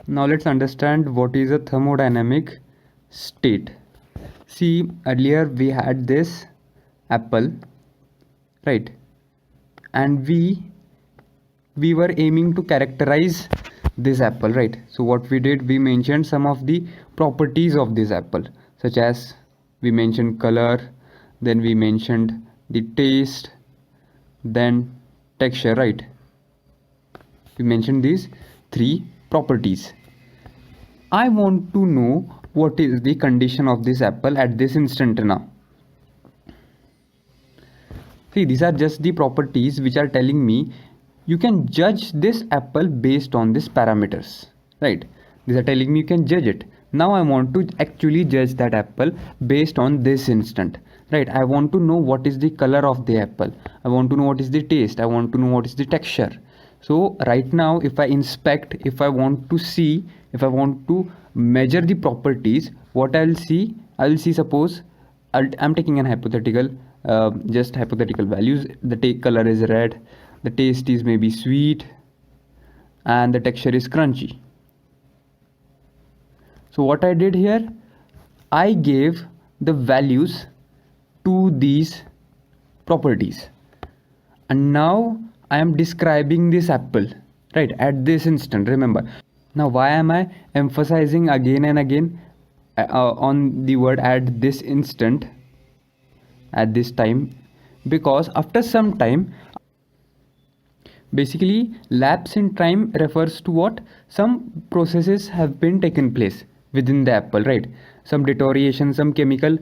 Now let's understand what is a thermodynamic state. See, earlier we had this apple, right? And we were aiming to characterize this apple, right? So what we did, we mentioned some of the properties of this apple, such as we mentioned color, then we mentioned the taste, then texture, right? We mentioned these three properties. I want to know what is the condition of this apple at this instant now. See, these are just the properties which are telling me you can judge this apple based on these parameters, right? These are telling me you can judge it. Now I want to actually judge that apple based on this instant, right? I want to know what is the color of the apple. I want to know what is the taste. I want to know what is the texture. So right now, if I inspect, if I want to see, if I want to measure the properties, what I will see, suppose I'm taking an hypothetical, just hypothetical values. The color is red, the taste is maybe sweet, and the texture is crunchy. So what I did here, I gave the values to these properties, and now I am describing this apple, right, at this instant. Remember, now why am I emphasizing again and again on the word at this instant, at this time? Because after some time, basically lapse in time refers to what? Some processes have been taken place within the apple, right? Some deterioration, some chemical,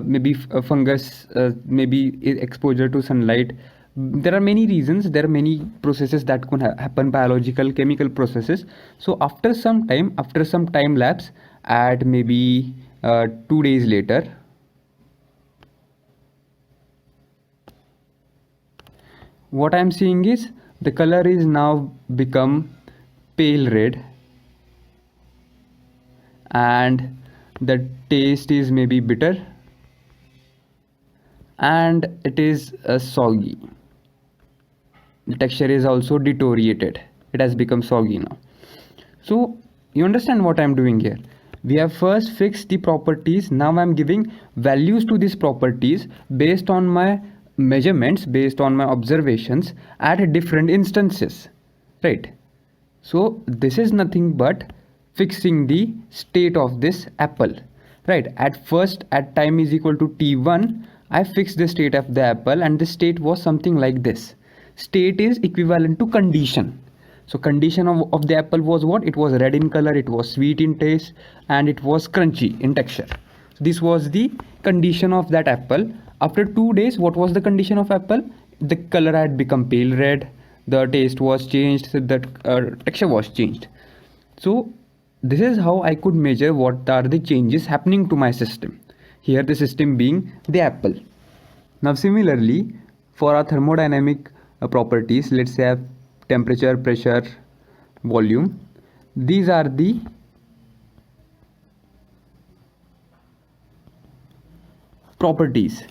maybe fungus, maybe exposure to sunlight. There are many reasons, there are many processes that can happen, biological, chemical processes. So after some time lapse, at maybe 2 days later, what I'm seeing is the color is now become pale red, and the taste is maybe bitter, and it is soggy. The texture is also deteriorated, it has become soggy now. So you understand what I'm doing here? We have first fixed the properties. Now I'm giving values to these properties based on my measurements, based on my observations at different instances, right? So this is nothing but fixing the state of this apple, right? At first, at time is equal to t1, I fixed the state of the apple, and the state was something like this. State is equivalent to condition. So condition of the apple was what? It was red in color, it was sweet in taste, and it was crunchy in texture. So this was the condition of that apple. After 2 days, what was the condition of apple? The color had become pale red, the taste was changed, so the texture was changed. So this is how I could measure what are the changes happening to my system. Here the system being the apple. Now similarly, for our thermodynamic properties, let's say temperature, pressure, volume. These are the properties,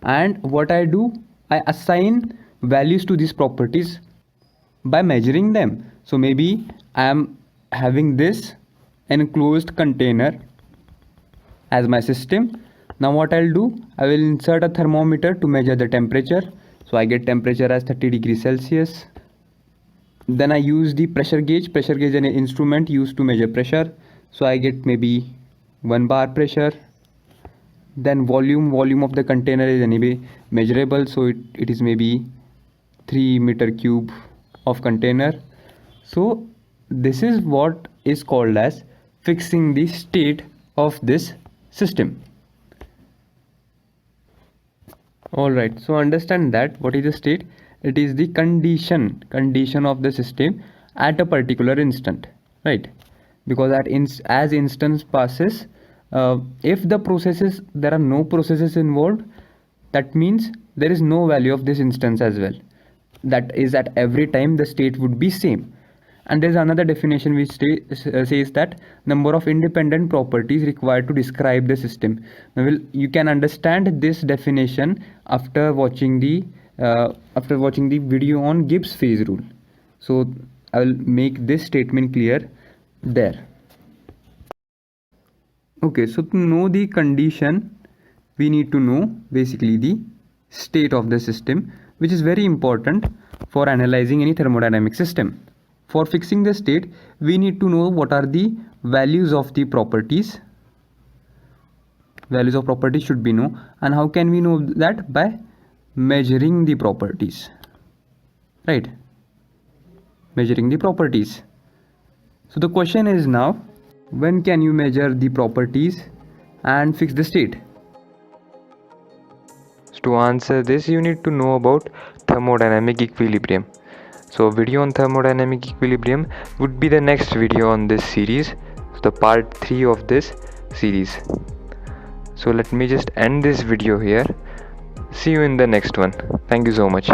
and what I do, I assign values to these properties by measuring them. So maybe I am having this enclosed container as my system. Now what I'll do, I will insert a thermometer to measure the temperature. So I get temperature as 30 degrees Celsius. Then I use the pressure gauge an instrument used to measure pressure. So I get maybe 1 bar pressure. Then volume of the container is anyway measurable, so it is maybe 3 meter cube of container. So this is what is called as fixing the state of this system. Alright, so understand that what is the state? It is the condition of the system at a particular instant, right? Because as instance passes, if there are no processes involved, that means there is no value of this instance as well. That is, at every time the state would be same. And there is another definition which says that number of independent properties required to describe the system. Now you can understand this definition after watching the video on Gibbs phase rule. So I will make this statement clear. there. Okay, so to know the condition, we need to know basically the state of the system, which is very important for analyzing any thermodynamic system. For fixing the state, we need to know what are the values of the properties. Values of properties should be known, and how can we know that? By measuring the properties, right? Measuring the properties. So the question is now, when can you measure the properties and fix the state? To answer this, you need to know about thermodynamic equilibrium. So video on thermodynamic equilibrium would be the next video on this series, so the part 3 of this series. So let me just end this video here. See you in the next one. Thank you so much.